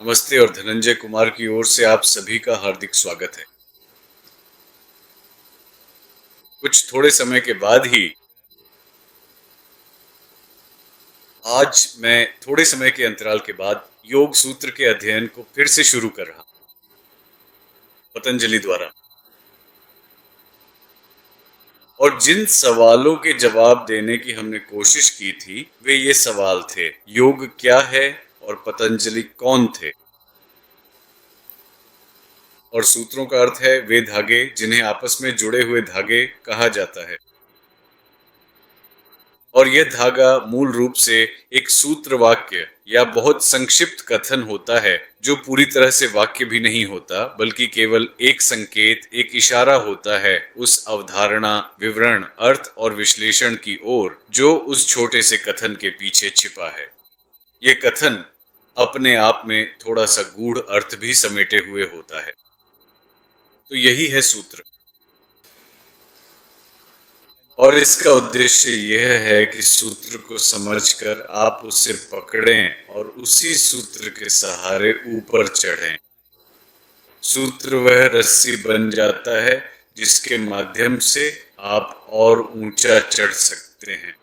नमस्ते और धनंजय कुमार की ओर से आप सभी का हार्दिक स्वागत है। कुछ थोड़े समय के बाद ही आज मैं थोड़े समय के अंतराल के बाद योग सूत्र के अध्ययन को फिर से शुरू कर रहा हूं, पतंजलि द्वारा। और जिन सवालों के जवाब देने की हमने कोशिश की थी वे ये सवाल थे: योग क्या है और पतंजलि कौन थे? और सूत्रों का अर्थ है वे धागे जिन्हें आपस में जुड़े हुए धागे कहा जाता है। और यह धागा मूल रूप से एक सूत्र वाक्य या बहुत संक्षिप्त कथन होता है जो पूरी तरह से वाक्य भी नहीं होता बल्कि केवल एक संकेत, एक इशारा होता है उस अवधारणा, विवरण, अर्थ और विश्लेषण की ओर जो उस छोटे से कथन के पीछे छिपा है। ये कथन अपने आप में थोड़ा सा गूढ़ अर्थ भी समेटे हुए होता है। तो यही है सूत्र। और इसका उद्देश्य यह है कि सूत्र को समझकर आप उसे पकड़ें और उसी सूत्र के सहारे ऊपर चढ़ें। सूत्र वह रस्सी बन जाता है जिसके माध्यम से आप और ऊंचा चढ़ सकते हैं।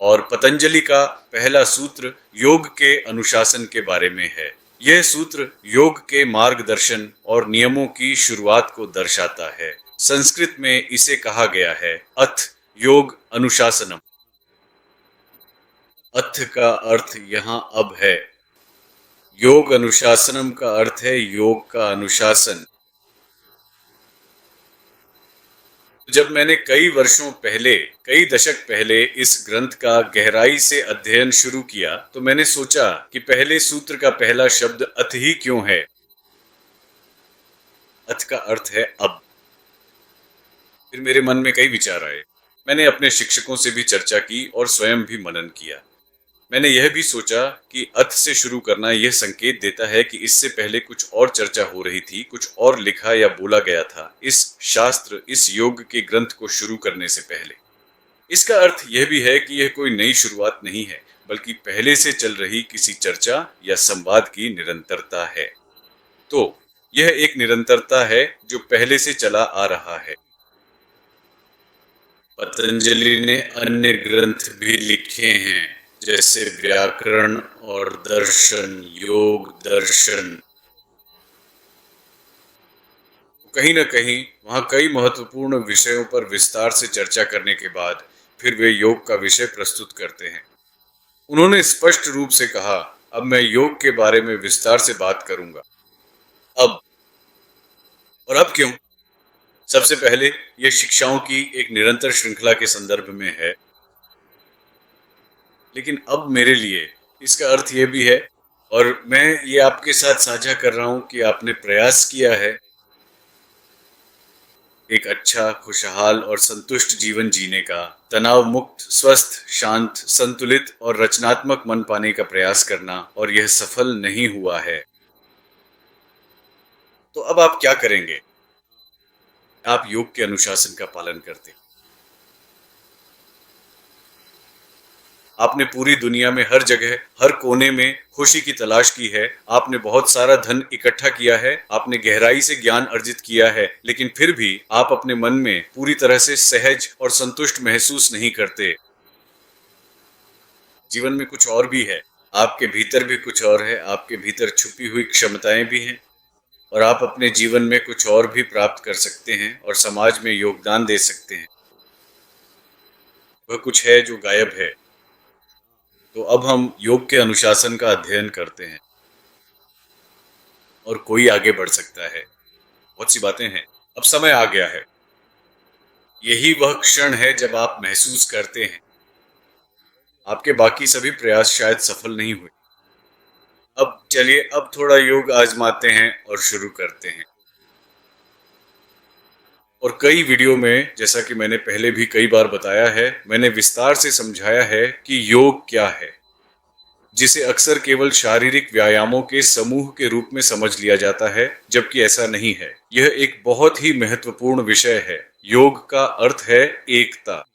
और पतंजलि का पहला सूत्र योग के अनुशासन के बारे में है। यह सूत्र योग के मार्गदर्शन और नियमों की शुरुआत को दर्शाता है। संस्कृत में इसे कहा गया है अथ योग अनुशासनम। अथ का अर्थ यहाँ अब है। योग अनुशासनम का अर्थ है योग का अनुशासन। जब मैंने कई वर्षों पहले, कई दशक पहले इस ग्रंथ का गहराई से अध्ययन शुरू किया तो मैंने सोचा कि पहले सूत्र का पहला शब्द अथ ही क्यों है। अथ का अर्थ है अब। फिर मेरे मन में कई विचार आए। मैंने अपने शिक्षकों से भी चर्चा की और स्वयं भी मनन किया। मैंने यह भी सोचा कि अथ से शुरू करना यह संकेत देता है कि इससे पहले कुछ और चर्चा हो रही थी, कुछ और लिखा या बोला गया था इस शास्त्र, इस योग के ग्रंथ को शुरू करने से पहले। इसका अर्थ यह भी है कि यह कोई नई शुरुआत नहीं है बल्कि पहले से चल रही किसी चर्चा या संवाद की निरंतरता है। तो यह एक निरंतरता है जो पहले से चला आ रहा है। पतंजलि ने अन्य ग्रंथ भी लिखे हैं जैसे व्याकरण और दर्शन, योग दर्शन। कहीं न कहीं वहाँ कई महत्वपूर्ण विषयों पर विस्तार से चर्चा करने के बाद फिर वे योग का विषय प्रस्तुत करते हैं। उन्होंने स्पष्ट रूप से कहा, अब मैं योग के बारे में विस्तार से बात करूंगा। अब, और अब क्यों? सबसे पहले यह शिक्षाओं की एक निरंतर श्रृंखला के संदर्भ में है। लेकिन अब मेरे लिए इसका अर्थ यह भी है, और मैं ये आपके साथ साझा कर रहा हूं कि आपने प्रयास किया है एक अच्छा, खुशहाल और संतुष्ट जीवन जीने का, तनाव मुक्त, स्वस्थ, शांत, संतुलित और रचनात्मक मन पाने का प्रयास करना, और यह सफल नहीं हुआ है। तो अब आप क्या करेंगे? आप योग के अनुशासन का पालन करते हैं। आपने पूरी दुनिया में हर जगह, हर कोने में खुशी की तलाश की है। आपने बहुत सारा धन इकट्ठा किया है, आपने गहराई से ज्ञान अर्जित किया है, लेकिन फिर भी आप अपने मन में पूरी तरह से सहज और संतुष्ट महसूस नहीं करते। जीवन में कुछ और भी है, आपके भीतर भी कुछ और है, आपके भीतर छुपी हुई क्षमताएं भी हैं, और आप अपने जीवन में कुछ और भी प्राप्त कर सकते हैं और समाज में योगदान दे सकते हैं। वह कुछ है जो गायब है। तो अब हम योग के अनुशासन का अध्ययन करते हैं और कोई आगे बढ़ सकता है। बहुत सी बातें हैं। अब समय आ गया है। यही वह क्षण है जब आप महसूस करते हैं आपके बाकी सभी प्रयास शायद सफल नहीं हुए। अब चलिए, अब थोड़ा योग आजमाते हैं और शुरू करते हैं। और कई वीडियो में, जैसा कि मैंने पहले भी कई बार बताया है, मैंने विस्तार से समझाया है कि योग क्या है, जिसे अक्सर केवल शारीरिक व्यायामों के समूह के रूप में समझ लिया जाता है, जबकि ऐसा नहीं है। यह एक बहुत ही महत्वपूर्ण विषय है। योग का अर्थ है एकता।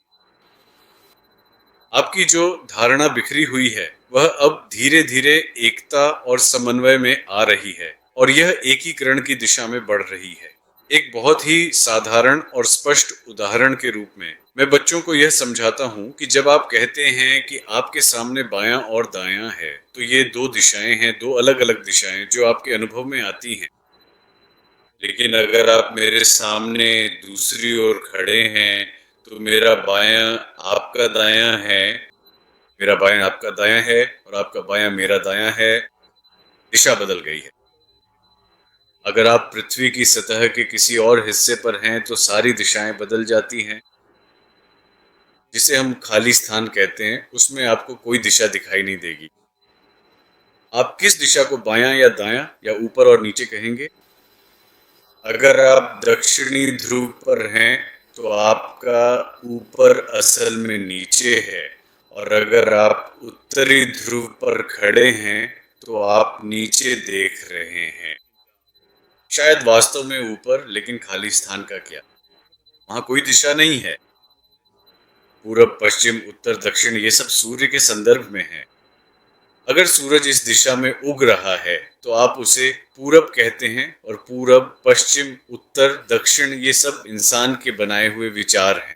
आपकी जो धारणा बिखरी हुई है वह अब धीरे धीरे एकता और समन्वय में आ रही है और यह एकीकरण की दिशा में बढ़ रही है। एक बहुत ही साधारण और स्पष्ट उदाहरण के रूप में मैं बच्चों को यह समझाता हूँ कि जब आप कहते हैं कि आपके सामने बायां और दायां है, तो ये दो दिशाएं हैं, दो अलग अलग दिशाएं जो आपके अनुभव में आती हैं। लेकिन अगर आप मेरे सामने दूसरी ओर खड़े हैं, तो मेरा बायां आपका दायां है, मेरा बायां आपका दायां है और आपका बायां मेरा दायां है। दिशा बदल गई है। अगर आप पृथ्वी की सतह के किसी और हिस्से पर हैं तो सारी दिशाएं बदल जाती हैं। जिसे हम खाली स्थान कहते हैं, उसमें आपको कोई दिशा दिखाई नहीं देगी। आप किस दिशा को बायां या दायां या ऊपर और नीचे कहेंगे? अगर आप दक्षिणी ध्रुव पर हैं तो आपका ऊपर असल में नीचे है, और अगर आप उत्तरी ध्रुव पर खड़े हैं तो आप नीचे देख रहे हैं। शायद वास्तव में ऊपर, लेकिन खाली स्थान का क्या? वहां कोई दिशा नहीं है। पूरब, पश्चिम, उत्तर, दक्षिण ये सब सूर्य के संदर्भ में है। अगर सूरज इस दिशा में उग रहा है तो आप उसे पूरब कहते हैं, और पूरब, पश्चिम, उत्तर, दक्षिण ये सब इंसान के बनाए हुए विचार हैं।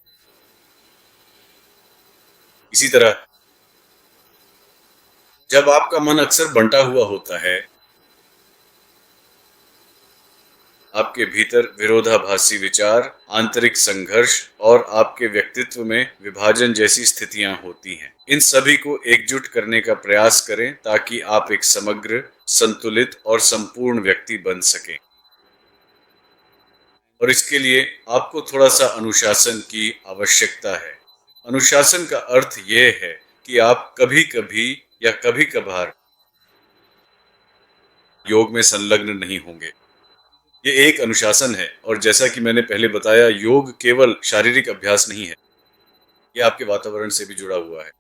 इसी तरह जब आपका मन अक्सर बंटा हुआ होता है, आपके भीतर विरोधाभासी विचार, आंतरिक संघर्ष और आपके व्यक्तित्व में विभाजन जैसी स्थितियां होती हैं। इन सभी को एकजुट करने का प्रयास करें ताकि आप एक समग्र, संतुलित और संपूर्ण व्यक्ति बन सकें। और इसके लिए आपको थोड़ा सा अनुशासन की आवश्यकता है। अनुशासन का अर्थ यह है कि आप कभी कभी या कभी कभार योग में संलग्न नहीं होंगे। ये एक अनुशासन है, और जैसा कि मैंने पहले बताया, योग केवल शारीरिक अभ्यास नहीं है, यह आपके वातावरण से भी जुड़ा हुआ है।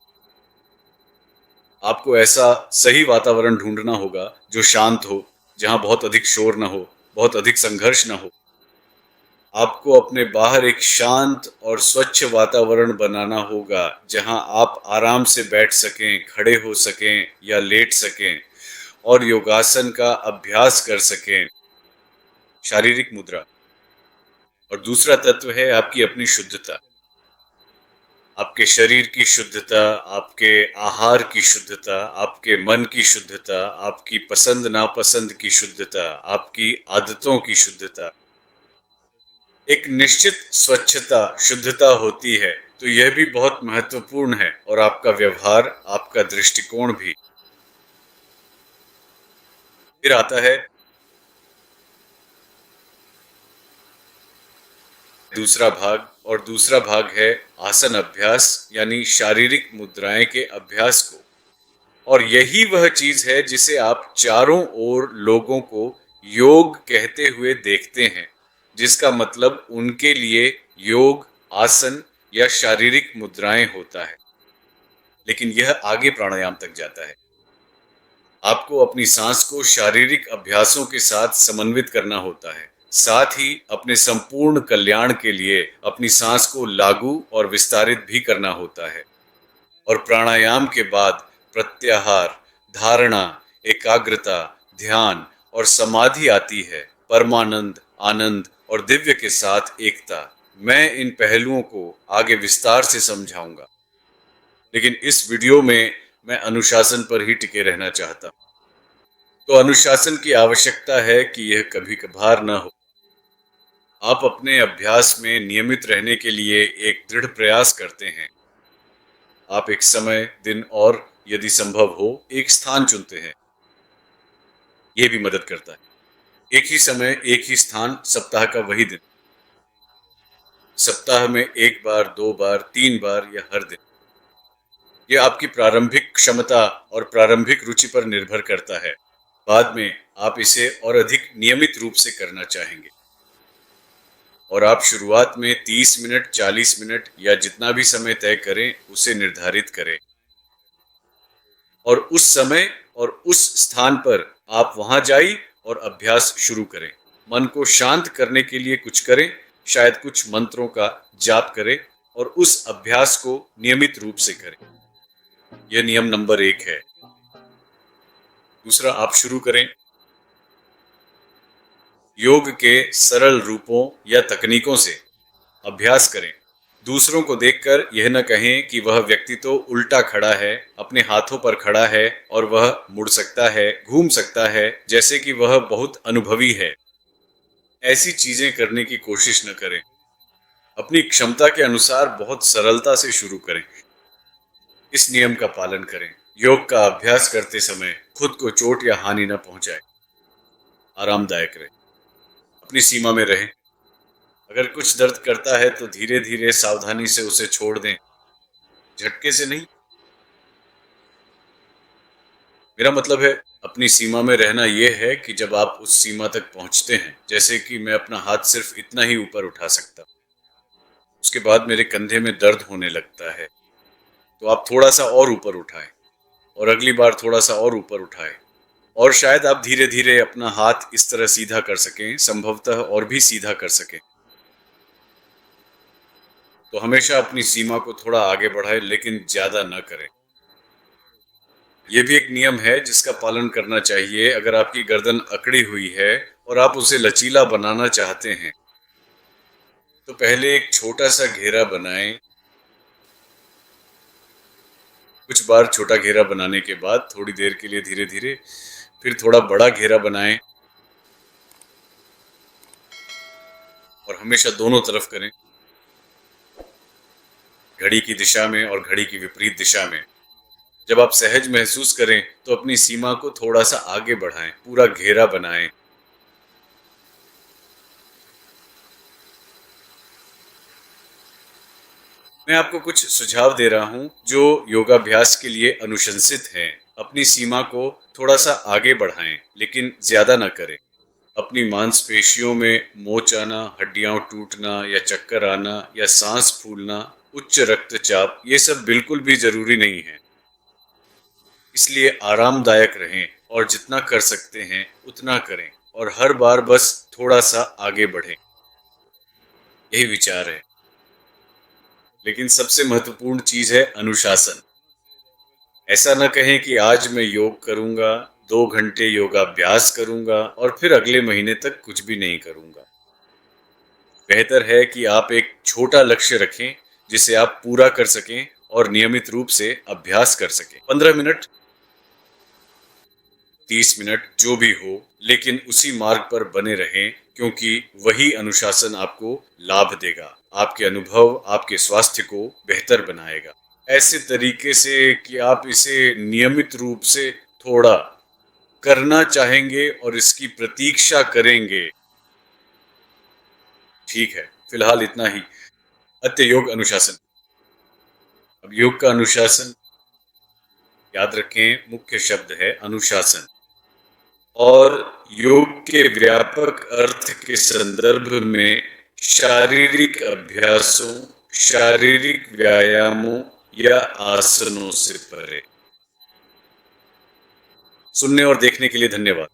आपको ऐसा सही वातावरण ढूंढना होगा जो शांत हो, जहां बहुत अधिक शोर ना हो, बहुत अधिक संघर्ष ना हो। आपको अपने बाहर एक शांत और स्वच्छ वातावरण बनाना होगा जहां आप आराम से बैठ सकें, खड़े हो सकें या लेट सकें और योगासन का अभ्यास कर सकें। शारीरिक मुद्रा। और दूसरा तत्व है आपकी अपनी शुद्धता। आपके शरीर की शुद्धता, आपके आहार की शुद्धता, आपके मन की शुद्धता, आपकी पसंद नापसंद की शुद्धता, आपकी आदतों की शुद्धता। एक निश्चित स्वच्छता, शुद्धता होती है, तो यह भी बहुत महत्वपूर्ण है, और आपका व्यवहार, आपका दृष्टिकोण भी। फिर आता है दूसरा भाग, और दूसरा भाग है आसन अभ्यास, यानी शारीरिक मुद्राएं के अभ्यास को। और यही वह चीज है जिसे आप चारों ओर लोगों को योग कहते हुए देखते हैं, जिसका मतलब उनके लिए योग आसन या शारीरिक मुद्राएं होता है। लेकिन यह आगे प्राणायाम तक जाता है। आपको अपनी सांस को शारीरिक अभ्यासों के साथ समन्वित करना होता है। साथ ही अपने संपूर्ण कल्याण के लिए अपनी सांस को लागू और विस्तारित भी करना होता है। और प्राणायाम के बाद प्रत्याहार, धारणा, एकाग्रता, ध्यान और समाधि आती है। परमानंद, आनंद और दिव्य के साथ एकता। मैं इन पहलुओं को आगे विस्तार से समझाऊंगा, लेकिन इस वीडियो में मैं अनुशासन पर ही टिके रहना चाहता हूं। तो अनुशासन की आवश्यकता है कि यह कभी कभार न हो। आप अपने अभ्यास में नियमित रहने के लिए एक दृढ़ प्रयास करते हैं। आप एक समय, दिन और यदि संभव हो एक स्थान चुनते हैं। यह भी मदद करता है। एक ही समय, एक ही स्थान, सप्ताह का वही दिन। सप्ताह में एक बार, दो बार, तीन बार या हर दिन। यह आपकी प्रारंभिक क्षमता और प्रारंभिक रुचि पर निर्भर करता है। बाद में आप इसे और अधिक नियमित रूप से करना चाहेंगे। और आप शुरुआत में 30 मिनट, 40 मिनट या जितना भी समय तय करें, उसे निर्धारित करें। और उस समय और उस स्थान पर आप वहां जाइए और अभ्यास शुरू करें। मन को शांत करने के लिए कुछ करें, शायद कुछ मंत्रों का जाप करें, और उस अभ्यास को नियमित रूप से करें। यह नियम नंबर 1 है। दूसरा, आप शुरू करें। योग के सरल रूपों या तकनीकों से अभ्यास करें। दूसरों को देखकर यह न कहें कि वह व्यक्ति तो उल्टा खड़ा है, अपने हाथों पर खड़ा है और वह मुड़ सकता है, घूम सकता है, जैसे कि वह बहुत अनुभवी है। ऐसी चीजें करने की कोशिश न करें। अपनी क्षमता के अनुसार बहुत सरलता से शुरू करें। इस नियम का पालन करें। योग का अभ्यास करते समय खुद को चोट या हानि न पहुंचाएं। आरामदायक रहे, अपनी सीमा में रहें। अगर कुछ दर्द करता है तो धीरे धीरे सावधानी से उसे छोड़ दें, झटके से नहीं। मेरा मतलब है, अपनी सीमा में रहना यह है कि जब आप उस सीमा तक पहुंचते हैं, जैसे कि मैं अपना हाथ सिर्फ इतना ही ऊपर उठा सकता, उसके बाद मेरे कंधे में दर्द होने लगता है, तो आप थोड़ा सा और ऊपर उठाएं और अगली बार थोड़ा सा और ऊपर उठाएं और शायद आप धीरे धीरे अपना हाथ इस तरह सीधा कर सकें, संभवतः और भी सीधा कर सकें। तो हमेशा अपनी सीमा को थोड़ा आगे बढ़ाएं, लेकिन ज्यादा न करें। यह भी एक नियम है जिसका पालन करना चाहिए। अगर आपकी गर्दन अकड़ी हुई है और आप उसे लचीला बनाना चाहते हैं, तो पहले एक छोटा सा घेरा बनाएं। कुछ बार छोटा घेरा बनाने के बाद थोड़ी देर के लिए धीरे धीरे फिर थोड़ा बड़ा घेरा बनाएं और हमेशा दोनों तरफ करें, घड़ी की दिशा में और घड़ी की विपरीत दिशा में। जब आप सहज महसूस करें तो अपनी सीमा को थोड़ा सा आगे बढ़ाएं, पूरा घेरा बनाएं। मैं आपको कुछ सुझाव दे रहा हूं जो योगाभ्यास के लिए अनुशंसित हैं। अपनी सीमा को थोड़ा सा आगे बढ़ाएं, लेकिन ज्यादा ना करें। अपनी मांसपेशियों में मोच आना, हड्डियां टूटना या चक्कर आना या सांस फूलना, उच्च रक्तचाप, ये सब बिल्कुल भी जरूरी नहीं है। इसलिए आरामदायक रहें और जितना कर सकते हैं उतना करें और हर बार बस थोड़ा सा आगे बढ़ें। यही विचार है। लेकिन सबसे महत्वपूर्ण चीज है अनुशासन। ऐसा न कहें कि आज मैं योग करूंगा, 2 घंटे योगाभ्यास करूंगा और फिर अगले महीने तक कुछ भी नहीं करूंगा। बेहतर है कि आप एक छोटा लक्ष्य रखें जिसे आप पूरा कर सकें और नियमित रूप से अभ्यास कर सकें। 15 मिनट, 30 मिनट, जो भी हो, लेकिन उसी मार्ग पर बने रहें, क्योंकि वही अनुशासन आपको लाभ देगा, आपके अनुभव, आपके स्वास्थ्य को बेहतर बनाएगा। ऐसे तरीके से कि आप इसे नियमित रूप से थोड़ा करना चाहेंगे और इसकी प्रतीक्षा करेंगे। ठीक है, फिलहाल इतना ही। अत्य योग अनुशासन। अब योग का अनुशासन, याद रखें, मुख्य शब्द है अनुशासन। और योग के व्यापक अर्थ के संदर्भ में शारीरिक अभ्यासों, शारीरिक व्यायामों या आसनों से परे। सुनने और देखने के लिए धन्यवाद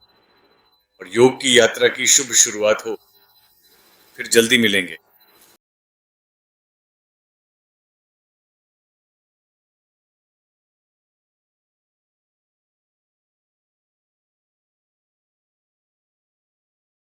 और योग की यात्रा की शुभ शुरुआत हो। फिर जल्दी मिलेंगे।